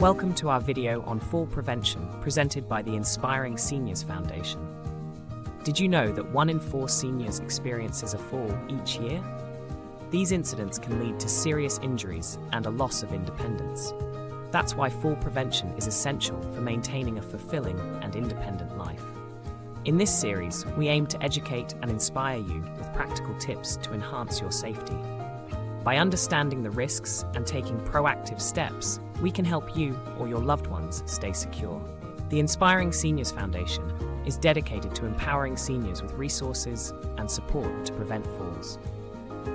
Welcome to our video on fall prevention presented by the Inspiring Seniors Foundation. Did you know that 1 in 4 seniors experiences a fall each year? These incidents can lead to serious injuries and a loss of independence. That's why fall prevention is essential for maintaining a fulfilling and independent life. In this series, we aim to educate and inspire you with practical tips to enhance your safety. By understanding the risks and taking proactive steps, we can help you or your loved ones stay secure. The Inspiring Seniors Foundation is dedicated to empowering seniors with resources and support to prevent falls.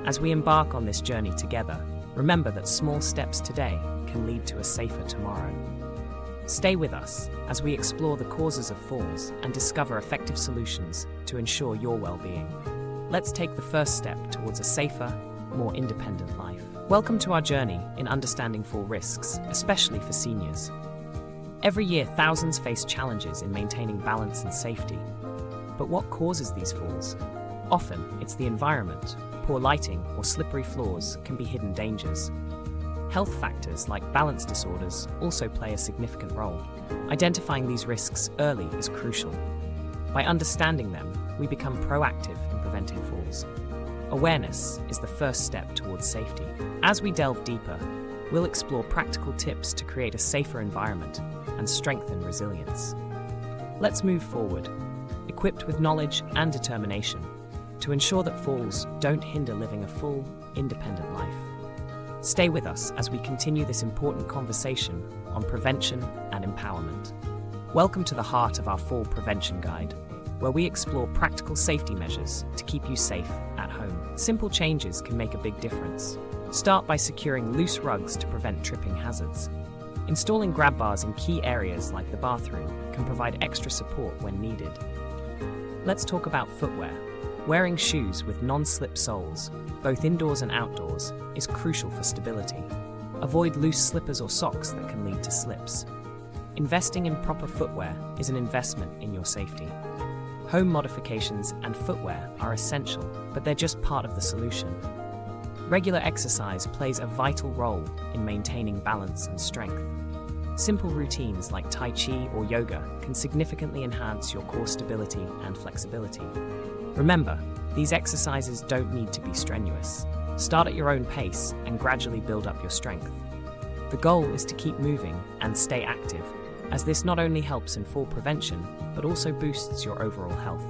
As we embark on this journey together, remember that small steps today can lead to a safer tomorrow. Stay with us as we explore the causes of falls and discover effective solutions to ensure your well-being. Let's take the first step towards a safer, more independent life. Welcome to our journey in understanding fall risks, especially for seniors. Every year, thousands face challenges in maintaining balance and safety. But what causes these falls? Often, it's the environment. Poor lighting or slippery floors can be hidden dangers. Health factors like balance disorders also play a significant role. Identifying these risks early is crucial. By understanding them, we become proactive in preventing falls. Awareness is the first step towards safety. As we delve deeper, we'll explore practical tips to create a safer environment and strengthen resilience. Let's move forward, equipped with knowledge and determination, to ensure that falls don't hinder living a full, independent life. Stay with us as we continue this important conversation on prevention and empowerment. Welcome to the heart of our Fall Prevention Guide, where we explore practical safety measures to keep you safe at home. Simple changes can make a big difference. Start by securing loose rugs to prevent tripping hazards. Installing grab bars in key areas like the bathroom can provide extra support when needed. Let's talk about footwear. Wearing shoes with non-slip soles, both indoors and outdoors, is crucial for stability. Avoid loose slippers or socks that can lead to slips. Investing in proper footwear is an investment in your safety. Home modifications and footwear are essential, but they're just part of the solution. Regular exercise plays a vital role in maintaining balance and strength. Simple routines like Tai Chi or yoga can significantly enhance your core stability and flexibility. Remember, these exercises don't need to be strenuous. Start at your own pace and gradually build up your strength. The goal is to keep moving and stay active, as this not only helps in fall prevention, but also boosts your overall health.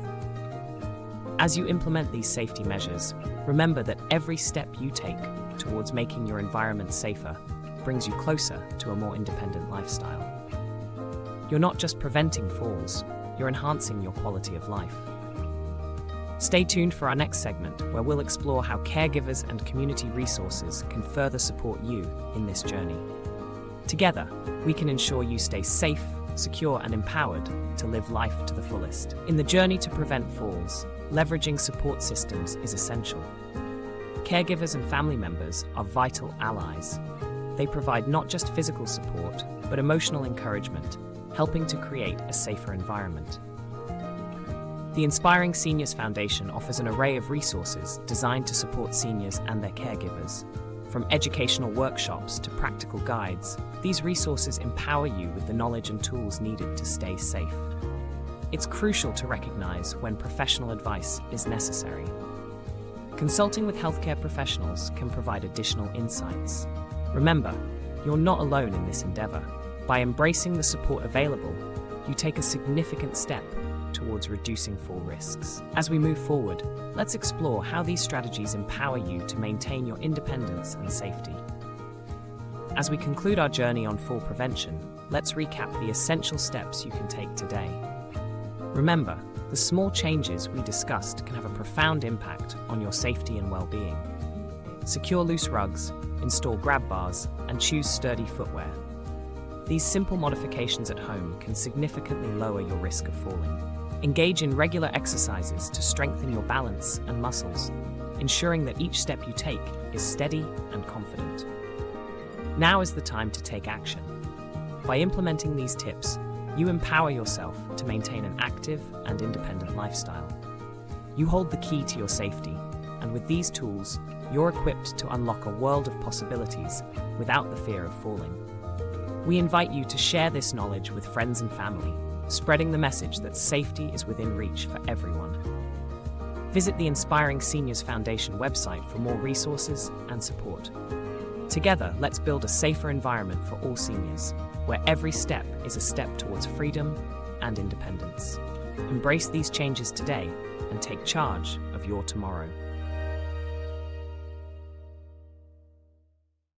As you implement these safety measures, remember that every step you take towards making your environment safer brings you closer to a more independent lifestyle. You're not just preventing falls, you're enhancing your quality of life. Stay tuned for our next segment, where we'll explore how caregivers and community resources can further support you in this journey. Together, we can ensure you stay safe, secure, and empowered to live life to the fullest. In the journey to prevent falls, leveraging support systems is essential. Caregivers and family members are vital allies. They provide not just physical support, but emotional encouragement, helping to create a safer environment. The Inspiring Seniors Foundation offers an array of resources designed to support seniors and their caregivers. From educational workshops to practical guides, these resources empower you with the knowledge and tools needed to stay safe. It's crucial to recognize when professional advice is necessary. Consulting with healthcare professionals can provide additional insights. Remember, you're not alone in this endeavor. By embracing the support available, you take a significant step towards reducing fall risks. As we move forward, let's explore how these strategies empower you to maintain your independence and safety. As we conclude our journey on fall prevention, let's recap the essential steps you can take today. Remember, the small changes we discussed can have a profound impact on your safety and well-being. Secure loose rugs, install grab bars, and choose sturdy footwear. These simple modifications at home can significantly lower your risk of falling. Engage in regular exercises to strengthen your balance and muscles, ensuring that each step you take is steady and confident. Now is the time to take action. By implementing these tips, you empower yourself to maintain an active and independent lifestyle. You hold the key to your safety, and with these tools, you're equipped to unlock a world of possibilities without the fear of falling. We invite you to share this knowledge with friends and family, spreading the message that safety is within reach for everyone. Visit the Inspiring Seniors Foundation website for more resources and support. Together, let's build a safer environment for all seniors, where every step is a step towards freedom and independence. Embrace these changes today and take charge of your tomorrow.